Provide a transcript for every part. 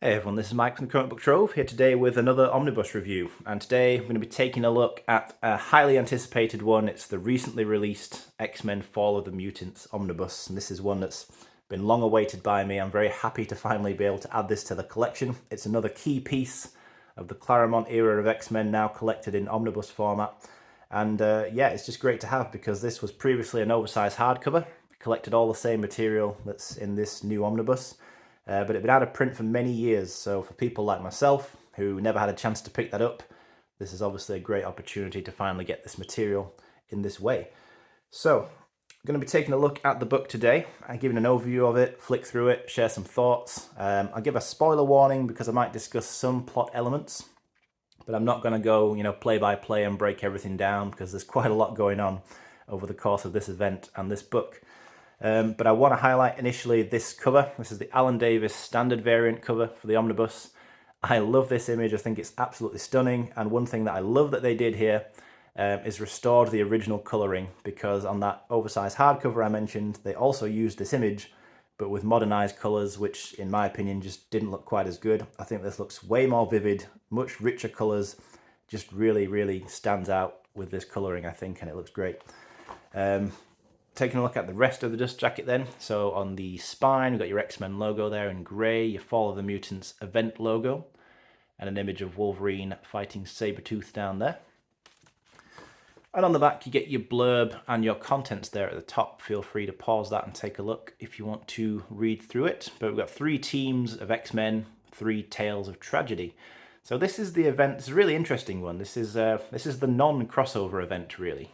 Hey everyone, this is Mike from the Comic Book Trove, here today with another Omnibus review. And today I'm going to be taking a look at a highly anticipated one. It's the recently released X-Men Fall of the Mutants Omnibus. And this is one that's been long awaited by me. I'm very happy to finally be able to add this to the collection. It's another key piece of the Claremont era of X-Men now collected in omnibus format. And yeah, it's just great to have because this was previously an oversized hardcover. Collected all the same material that's in this new omnibus. But it had been out of print for many years, so for people like myself who never had a chance to pick that up, this is obviously a great opportunity to finally get this material in this way. So, I'm going to be taking a look at the book today. I'm giving an overview of it, flick through it, share some thoughts. I'll give a spoiler warning because I might discuss some plot elements, but I'm not going to go, play by play and break everything down because there's quite a lot going on over the course of this event and this book. But I want to highlight initially this cover. This is the Alan Davis standard variant cover for the omnibus. I love this image. I think it's absolutely stunning. And one thing that I love that they did here is restored the original colouring, because on that oversized hardcover I mentioned, they also used this image, but with modernized colours, which in my opinion just didn't look quite as good. I think this looks way more vivid, much richer colours, just really, really stands out with this colouring, I think, and it looks great. Taking a look at the rest of the dust jacket then. So on the spine, we've got your X-Men logo there in grey, your Fall of the Mutants event logo, and an image of Wolverine fighting Sabretooth down there. And on the back, you get your blurb and your contents there at the top. Feel free to pause that and take a look if you want to read through it. But we've got 3 teams of X-Men, 3 tales of tragedy. So this is the event. It's a really interesting one. This is the non-crossover event, really.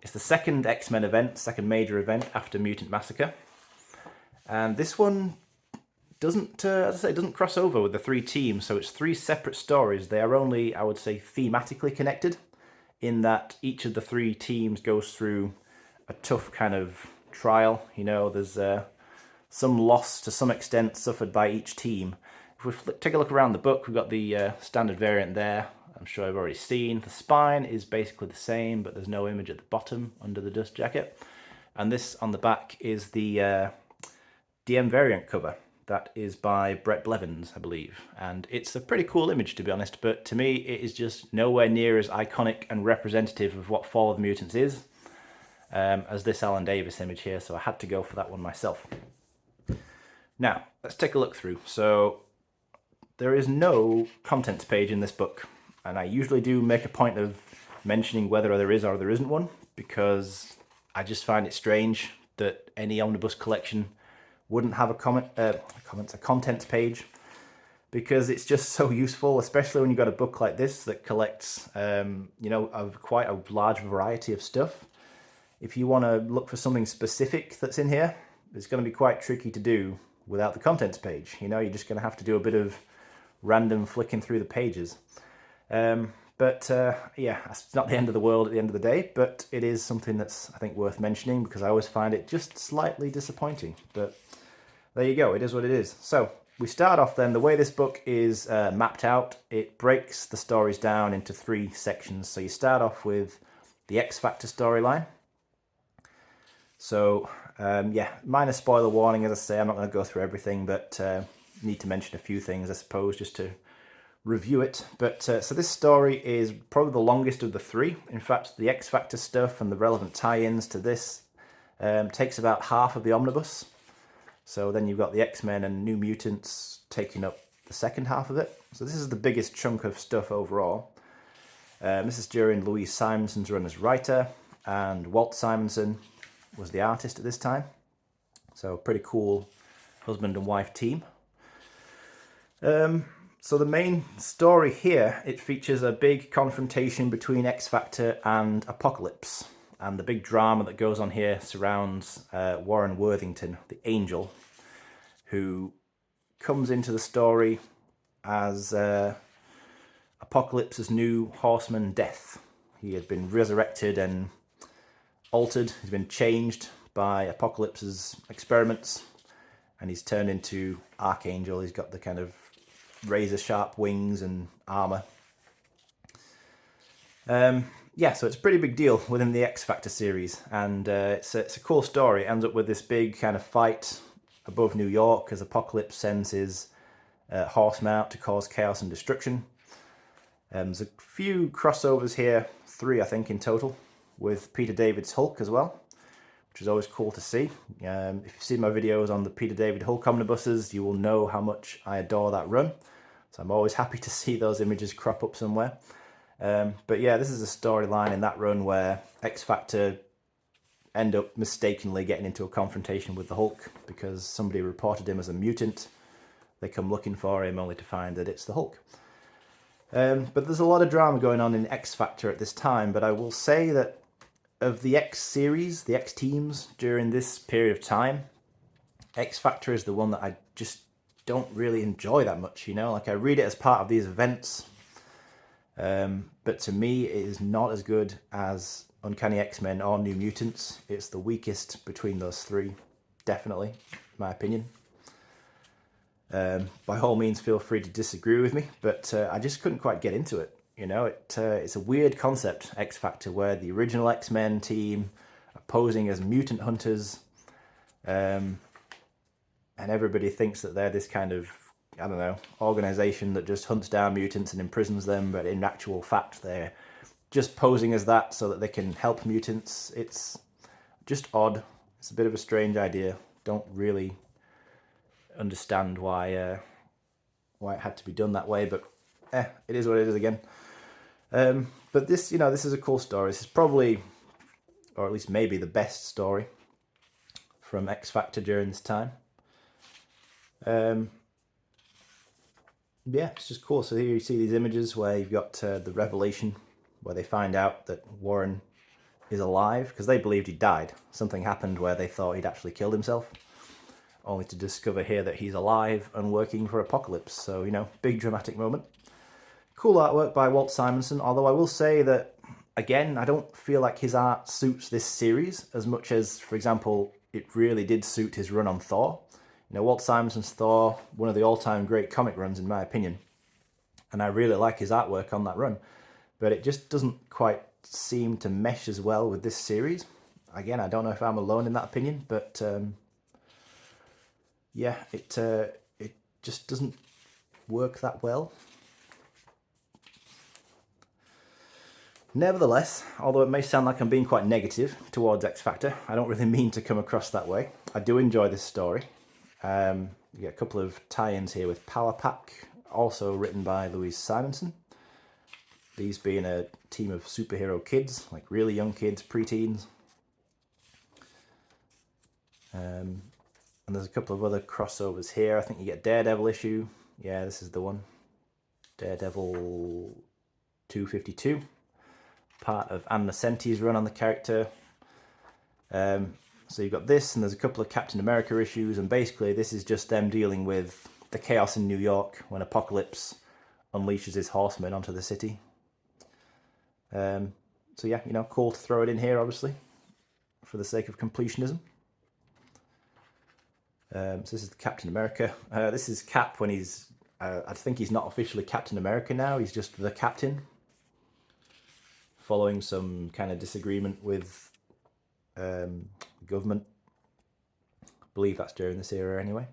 It's the second X-Men event, second major event after Mutant Massacre. And this one doesn't, as I say, doesn't cross over with the 3 teams, so it's 3 separate stories. They are only, I would say, thematically connected, in that each of the 3 teams goes through a tough kind of trial. There's some loss to some extent suffered by each team. If we take a look around the book, we've got the standard variant there. I'm sure I've already seen. The spine is basically the same, but there's no image at the bottom under the dust jacket. And this on the back is the DM variant cover. That is by Brett Blevins, I believe. And it's a pretty cool image, to be honest, but to me it is just nowhere near as iconic and representative of what Fall of the Mutants is as this Alan Davis image here, so I had to go for that one myself. Now, let's take a look through. So, there is no contents page in this book. And I usually do make a point of mentioning whether there is or there isn't one, because I just find it strange that any omnibus collection wouldn't have a contents page, because it's just so useful, especially when you've got a book like this that collects, quite a large variety of stuff. If you want to look for something specific that's in here, it's going to be quite tricky to do without the contents page. You're just going to have to do a bit of random flicking through the pages. Yeah, it's not the end of the world at the end of the day, but it is something that's, I think, worth mentioning, because I always find it just slightly disappointing. But there you go, it is what it is. So we start off then, the way this book is mapped out, it breaks the stories down into 3 sections. So you start off with the X Factor storyline. So yeah, minor spoiler warning, as I say, I'm not going to go through everything, but need to mention a few things, I suppose, just to review it. But so this story is probably the longest of the 3. In fact, the X Factor stuff and the relevant tie-ins to this takes about half of the omnibus. So then you've got the X-Men and New Mutants taking up the second half of it. So this is the biggest chunk of stuff overall. This is during Louise Simonson's run as writer, and Walt Simonson was the artist at this time. So pretty cool husband and wife team. So the main story here, it features a big confrontation between X Factor and Apocalypse. And the big drama that goes on here surrounds Warren Worthington, the Angel, who comes into the story as Apocalypse's new horseman, Death. He had been resurrected and altered. He's been changed by Apocalypse's experiments, and he's turned into Archangel. He's got the kind of razor sharp wings and armor. Yeah, so it's a pretty big deal within the X Factor series, and it's a cool story. It ends up with this big kind of fight above New York as Apocalypse sends his horsemen out to cause chaos and destruction. There's a few crossovers here, 3 I think in total, with Peter David's Hulk as well, which is always cool to see. If you've seen my videos on the Peter David Hulk omnibuses, you will know how much I adore that run. So I'm always happy to see those images crop up somewhere. But yeah, this is a storyline in that run where X-Factor end up mistakenly getting into a confrontation with the Hulk because somebody reported him as a mutant. They come looking for him only to find that it's the Hulk. But there's a lot of drama going on in X-Factor at this time, but I will say that of the X series, the X teams during this period of time, X-Factor is the one that I just don't really enjoy that much, you know? Like, I read it as part of these events, but to me it is not as good as Uncanny X-Men or New Mutants. It's the weakest between those 3, definitely, in my opinion. By all means, feel free to disagree with me, but I just couldn't quite get into it. You know, it's a weird concept, X-Factor, where the original X-Men team are posing as mutant hunters, and everybody thinks that they're this kind of, I don't know, organization that just hunts down mutants and imprisons them, but in actual fact they're just posing as that so that they can help mutants. It's just odd. It's a bit of a strange idea. Don't really understand why it had to be done that way, but it is what it is again. But this, you know, this is a cool story. This is probably, or at least maybe, the best story from X-Factor during this time. Yeah, it's just cool. So here you see these images where you've got the revelation, where they find out that Warren is alive, because they believed he died. Something happened where they thought he'd actually killed himself, only to discover here that he's alive and working for Apocalypse. So, you know, big dramatic moment. Cool artwork by Walt Simonson, although I will say that, again, I don't feel like his art suits this series as much as, for example, it really did suit his run on Thor. You know, Walt Simonson's Thor, one of the all-time great comic runs in my opinion, and I really like his artwork on that run, but it just doesn't quite seem to mesh as well with this series. Again, I don't know if I'm alone in that opinion, but yeah, it just doesn't work that well. Nevertheless, although it may sound like I'm being quite negative towards X-Factor, I don't really mean to come across that way. I do enjoy this story. You get a couple of tie-ins here with Power Pack, also written by Louise Simonson. These being a team of superhero kids, like really young kids, preteens. And there's a couple of other crossovers here. I think you get Daredevil issue. Yeah, this is the one. Daredevil 252. Part of Ann Nocenti's run on the character. So you've got this, and there's a couple of Captain America issues, and basically this is just them dealing with the chaos in New York when Apocalypse unleashes his horsemen onto the city. So yeah, you know, cool to throw it in here, obviously, for the sake of completionism. So this is Captain America. This is Cap when he's, I think he's not officially Captain America now, he's just the Captain, following some kind of disagreement with the government. I believe that's during this era anyway.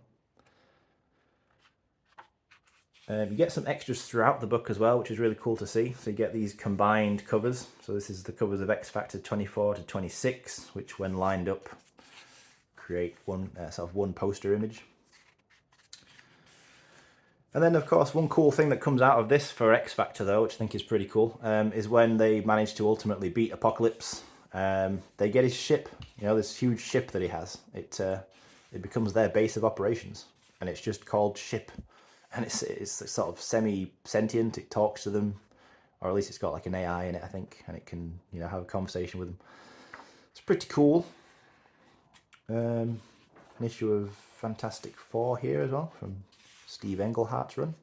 You get some extras throughout the book as well, which is really cool to see. So you get these combined covers. So this is the covers of X-Factor 24 to 26, which when lined up create one sort of one poster image. And then, of course, one cool thing that comes out of this for X-Factor, though, which I think is pretty cool, is when they manage to ultimately beat Apocalypse. They get his ship, you know, this huge ship that he has. It becomes their base of operations, and it's just called Ship. And it's sort of semi-sentient. It talks to them, or at least it's got like an AI in it, I think, and it can, you know, have a conversation with them. It's pretty cool. An issue of Fantastic Four here as well, from Steve Englehart's run.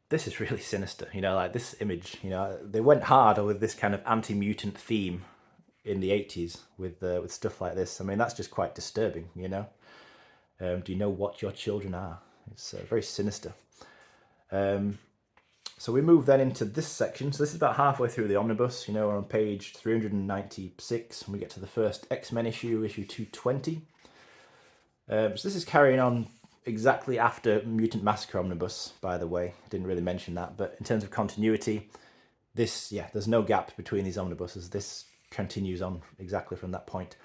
This is really sinister, you know, like this image, you know, they went hard with this kind of anti-mutant theme in the 80s with stuff like this. I mean, that's just quite disturbing, you know. Do you know what your children are? It's very sinister. So we move then into this section. So this is about halfway through the omnibus. We're on page 396, and we get to the first X-Men issue, issue 220. So this is carrying on exactly after Mutant Massacre Omnibus, by the way. I didn't really mention that, but in terms of continuity, there's no gap between these omnibuses. This continues on exactly from that point.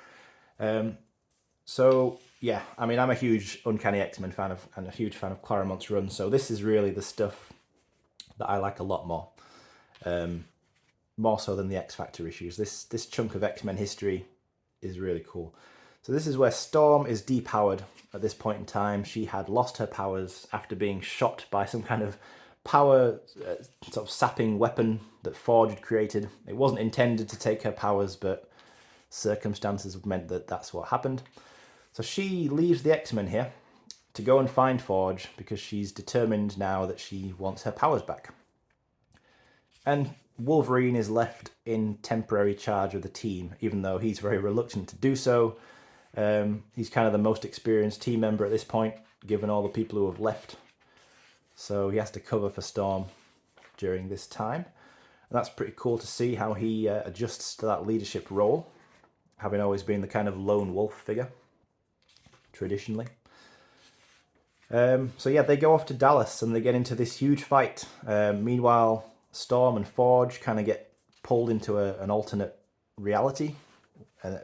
So yeah, I mean, I'm a huge Uncanny X-Men fan and a huge fan of Claremont's run, so this is really the stuff that I like a lot more so than the X Factor issues. This chunk of X-Men history is really cool. So this is where Storm is depowered at this point in time. She had lost her powers after being shot by some kind of power sort of sapping weapon that Forge had created. It wasn't intended to take her powers, but circumstances meant that that's what happened. So she leaves the X-Men here to go and find Forge because she's determined now that she wants her powers back. And Wolverine is left in temporary charge of the team, even though he's very reluctant to do so. He's kind of the most experienced team member at this point, given all the people who have left. So he has to cover for Storm during this time. And that's pretty cool to see how he adjusts to that leadership role, having always been the kind of lone wolf figure, traditionally. So yeah, they go off to Dallas and they get into this huge fight. Meanwhile, Storm and Forge kind of get pulled into an alternate reality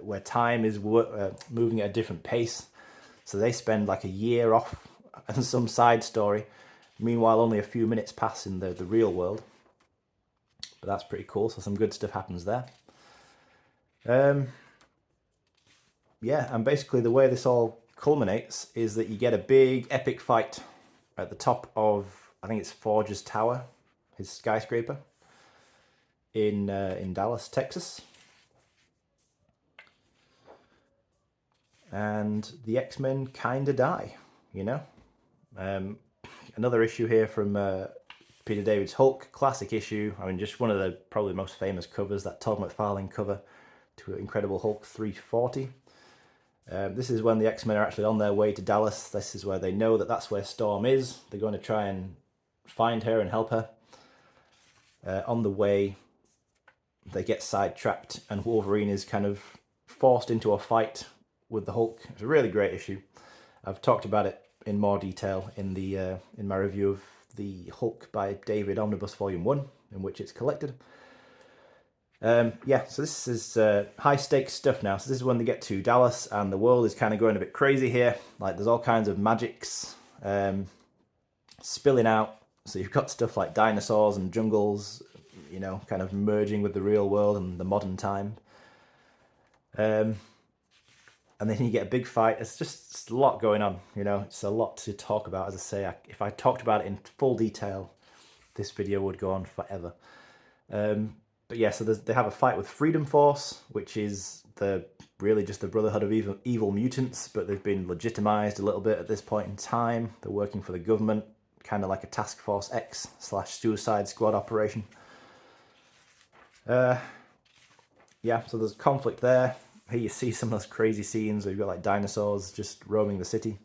where time is moving at a different pace. So they spend like a year off and some side story. Meanwhile, only a few minutes pass in the real world. But that's pretty cool. So some good stuff happens there. Yeah, and basically the way this all culminates is that you get a big epic fight at the top of, I think it's Forge's tower, his skyscraper, in Dallas, Texas. And the X-Men kind of die, Another issue here from Peter David's Hulk, classic issue. I mean, just one of the probably most famous covers, that Todd McFarlane cover to Incredible Hulk 340. This is when the X-Men are actually on their way to Dallas. This is where they know that that's where Storm is. They're going to try and find her and help her. On the way, they get sidetracked and Wolverine is kind of forced into a fight with the Hulk. It's a really great issue. I've talked about it in more detail in my review of the Hulk by David Omnibus Volume 1, in which it's collected. Yeah, so this is high stakes stuff now. So this is when they get to Dallas and the world is kind of going a bit crazy here. Like there's all kinds of magics spilling out. So you've got stuff like dinosaurs and jungles, kind of merging with the real world and the modern time. And then you get a big fight. It's a lot going on, It's a lot to talk about. As I say, if I talked about it in full detail, this video would go on forever. But yeah, so they have a fight with Freedom Force, which is really just the Brotherhood of evil mutants, but they've been legitimized a little bit at this point in time. They're working for the government, kind of like a Task Force X / Suicide Squad operation. Yeah, so there's conflict there. Here you see some of those crazy scenes where you've got like dinosaurs just roaming the city.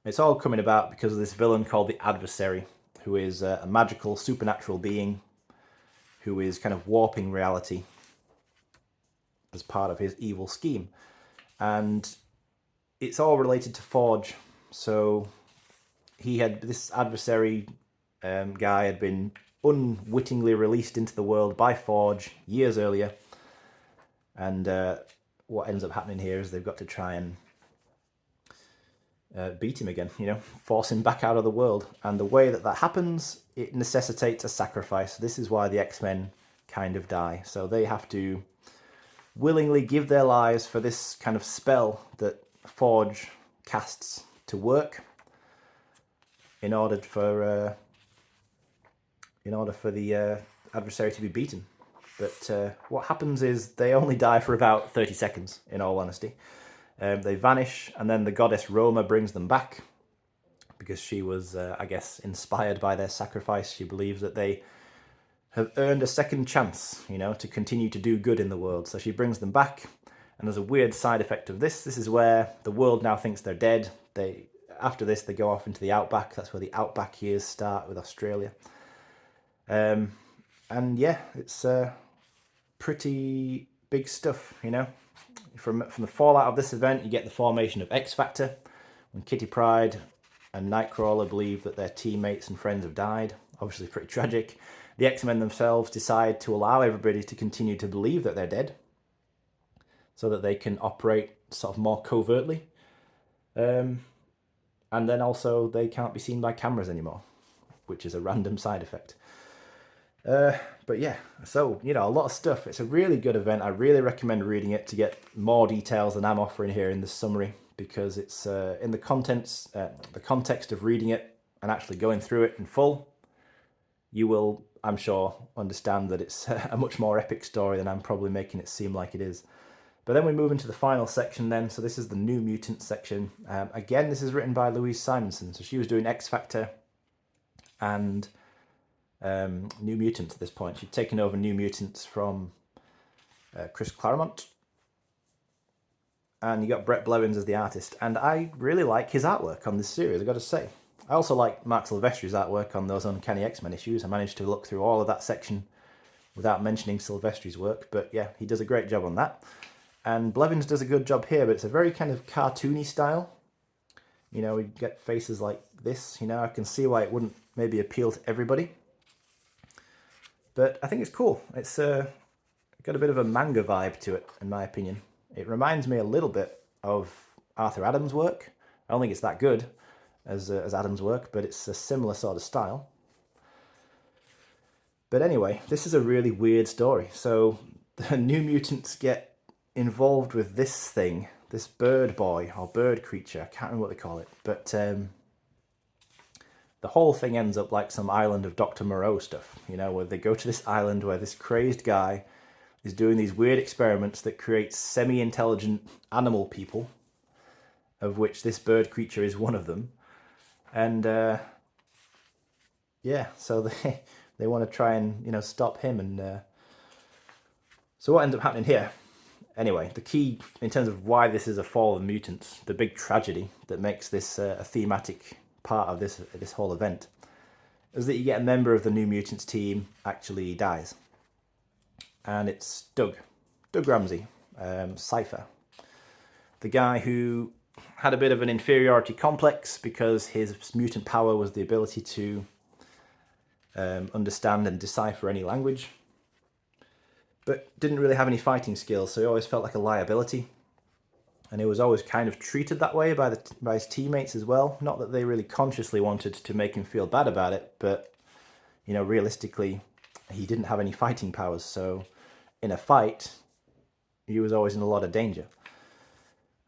It's all coming about because of this villain called the Adversary, who is a magical supernatural being who is kind of warping reality as part of his evil scheme. And it's all related to Forge. So this Adversary guy had been unwittingly released into the world by Forge years earlier. And what ends up happening here is they've got to try and beat him again, force him back out of the world. And the way that happens, it necessitates a sacrifice. This is why the X-Men kind of die. So they have to willingly give their lives for this kind of spell that Forge casts to work in order for the Adversary to be beaten. But what happens is they only die for about 30 seconds, in all honesty. They vanish, and then the goddess Roma brings them back because she was, I guess, inspired by their sacrifice. She believes that they have earned a second chance, to continue to do good in the world. So she brings them back, and there's a weird side effect of this. This is where the world now thinks they're dead. after this, they go off into the outback. That's where the outback years start with Australia. And yeah, it's pretty big stuff, you know. From the fallout of this event, you get the formation of X Factor, when Kitty Pryde and Nightcrawler believe that their teammates and friends have died. Obviously pretty tragic. The X-Men themselves decide to allow everybody to continue to believe that they're dead, so that they can operate sort of more covertly. And then also they can't be seen by cameras anymore, which is a random side effect. But yeah, so, you know, a lot of stuff. It's a really good event. I really recommend reading it to get more details than I'm offering here in this summary, because it's in the context of reading it and actually going through it in full, you will, I'm sure, understand that it's a much more epic story than I'm probably making it seem like it is. But then we move into the final section then. So this is the New Mutant section. Again, this is written by Louise Simonson. So she was doing X Factor and New Mutants at this point. She'd taken over New Mutants from Chris Claremont. And you got Brett Blevins as the artist. And I really like his artwork on this series, I've got to say. I also like Mark Silvestri's artwork on those Uncanny X-Men issues. I managed to look through all of that section without mentioning Silvestri's work. But yeah, he does a great job on that. And Blevins does a good job here, but it's a very kind of cartoony style. You know, we get faces like this. You know, I can see why it wouldn't maybe appeal to everybody. But I think it's cool. It's got a bit of a manga vibe to it, in my opinion. It reminds me a little bit of Arthur Adams' work. I don't think it's that good as Adams' work, but it's a similar sort of style. But anyway, this is a really weird story. So the New Mutants get involved with this thing, this bird boy or bird creature. I can't remember what they call it, but the whole thing ends up like some island of Dr. Moreau stuff, you know, where they go to this island where this crazed guy is doing these weird experiments that create semi-intelligent animal people, of which this bird creature is one of them. And yeah, so they want to try and, you know, stop him. And so what ends up happening here? Anyway, the key in terms of why this is a Fall of the Mutants, the big tragedy that makes this a thematic part of this whole event, is that you get a member of the New Mutants team actually dies. And it's Doug Ramsey, Cypher, the guy who had a bit of an inferiority complex because his mutant power was the ability to understand and decipher any language, but didn't really have any fighting skills, so he always felt like a liability. And he was always kind of treated that way by his teammates as well. Not that they really consciously wanted to make him feel bad about it, but, you know, realistically, he didn't have any fighting powers, so in a fight, he was always in a lot of danger.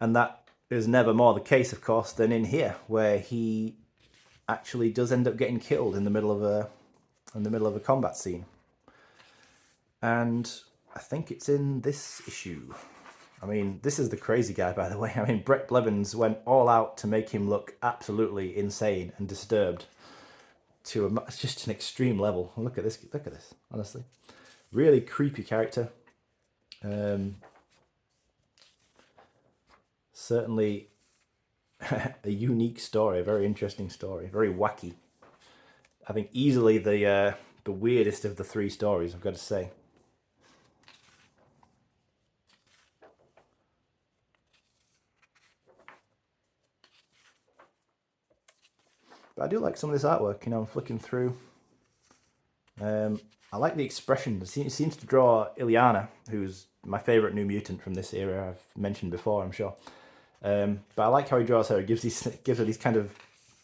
And that is never more the case, of course, than in here, where he actually does end up getting killed in the middle of a combat scene. And I think it's in this issue. I mean, this is the crazy guy, by the way. I mean, Brett Blevins went all out to make him look absolutely insane and disturbed to just an extreme level. Look at this, honestly. Really creepy character. Certainly a unique story, a very interesting story, very wacky. I think easily the weirdest of the three stories, I've got to say. But I do like some of this artwork, you know, I'm flicking through. I like the expressions. It seems to draw Ileana, who's my favourite New Mutant from this era, I've mentioned before, I'm sure. But I like how he draws her. It gives her these kind of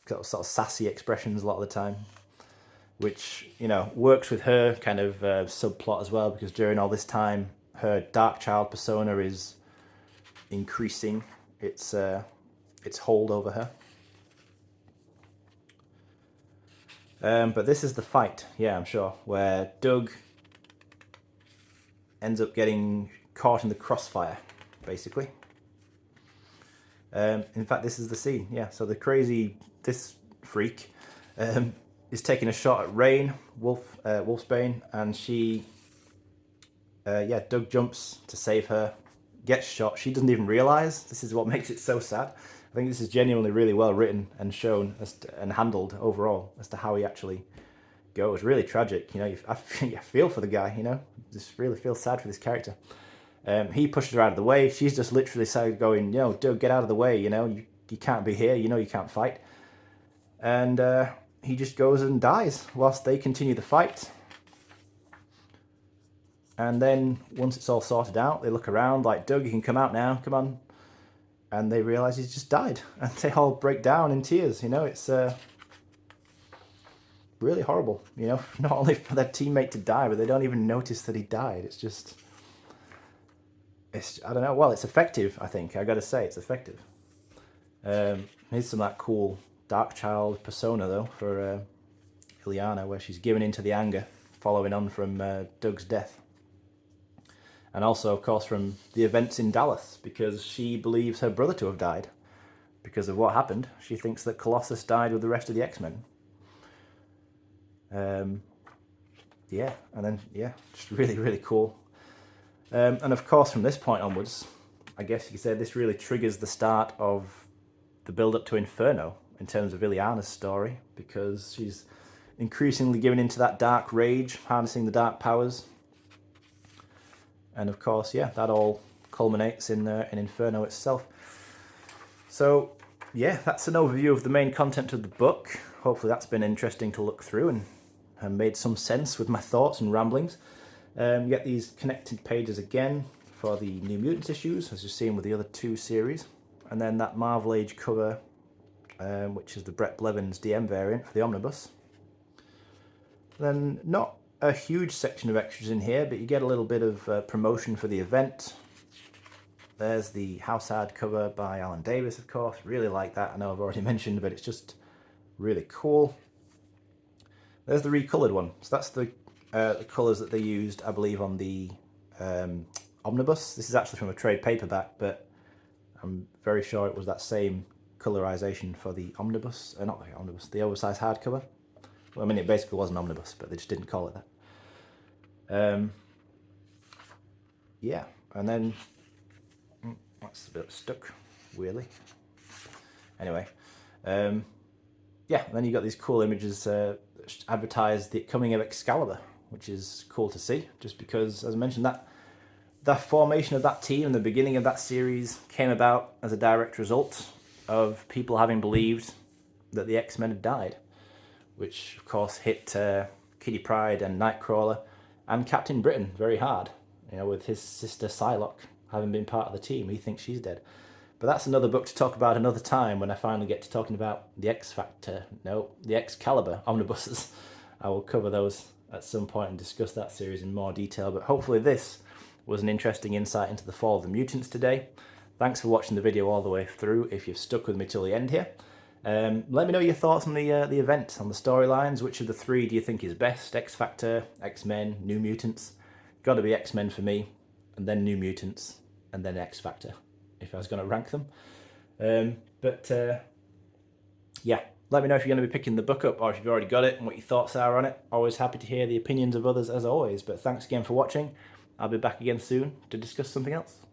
sort of sassy expressions a lot of the time, which, you know, works with her kind of subplot as well, because during all this time, her Dark Child persona is increasing its hold over her. But this is the fight, yeah, I'm sure, where Doug ends up getting caught in the crossfire, basically. In fact, this is the scene, yeah. So this freak is taking a shot at Rain, Wolfsbane, and Doug jumps to save her, gets shot. She doesn't even realise. This is what makes it so sad. think this is genuinely really well written and shown and handled overall as to how he actually goes. Really tragic, you know. I feel for the guy, you know. Just really feel sad for this character. He pushes her out of the way. She's just literally started going, you know, Doug, get out of the way. You know, you can't be here. You know, you can't fight. And he just goes and dies whilst they continue the fight. And then once it's all sorted out, they look around like, Doug, you can come out now. Come on. And they realise he's just died. And they all break down in tears. You know, it's really horrible. You know, not only for their teammate to die, but they don't even notice that he died. It's just... I don't know. Well, it's effective, I think. I got to say, it's effective. Here's some of that cool Dark Child persona, though, for Illyana, where she's given into the anger following on from Doug's death. And also, of course, from the events in Dallas, because she believes her brother to have died. Because of what happened, she thinks that Colossus died with the rest of the X-Men. Yeah, and then, yeah, just really, really cool. And of course, from this point onwards, I guess you could say this really triggers the start of the build-up to Inferno in terms of Illyana's story, because she's increasingly given into that dark rage, harnessing the dark powers. And of course, yeah, that all culminates in Inferno itself. So, yeah, that's an overview of the main content of the book. Hopefully that's been interesting to look through and made some sense with my thoughts and ramblings. You get these connected pages again for the New Mutants issues, as you've seen with the other two series. And then that Marvel Age cover, which is the Brett Blevins DM variant for the Omnibus. Then not a huge section of extras in here, but you get a little bit of promotion for the event. There's the House Ad cover by Alan Davis, of course. Really like that. I know I've already mentioned, but it's just really cool. There's the recolored one. So that's the colours that they used, I believe, on the Omnibus. This is actually from a trade paperback, but I'm very sure it was that same colorization for the Omnibus. Not the Omnibus, the oversized hardcover. Well, I mean, it basically was an Omnibus, but they just didn't call it that. Yeah, and then... that's a bit stuck, weirdly. Anyway. Yeah, and then you got these cool images that advertise the coming of Excalibur, which is cool to see, just because, as I mentioned, that the formation of that team and the beginning of that series came about as a direct result of people having believed that the X-Men had died, which of course hit Kitty Pryde and Nightcrawler and Captain Britain very hard. You know, with his sister Psylocke having been part of the team, he thinks she's dead. But that's another book to talk about another time when I finally get to talking about the the Excalibur omnibuses. I will cover those at some point and discuss that series in more detail. But hopefully this was an interesting insight into the Fall of the Mutants today. Thanks for watching the video all the way through if you've stuck with me till the end here. Let me know your thoughts on the event, on the storylines. Which of the three do you think is best? X-Factor, X-Men, New Mutants? Got to be X-Men for me, and then New Mutants, and then X-Factor, if I was going to rank them. Yeah, let me know if you're going to be picking the book up or if you've already got it and what your thoughts are on it. Always happy to hear the opinions of others as always, but thanks again for watching. I'll be back again soon to discuss something else.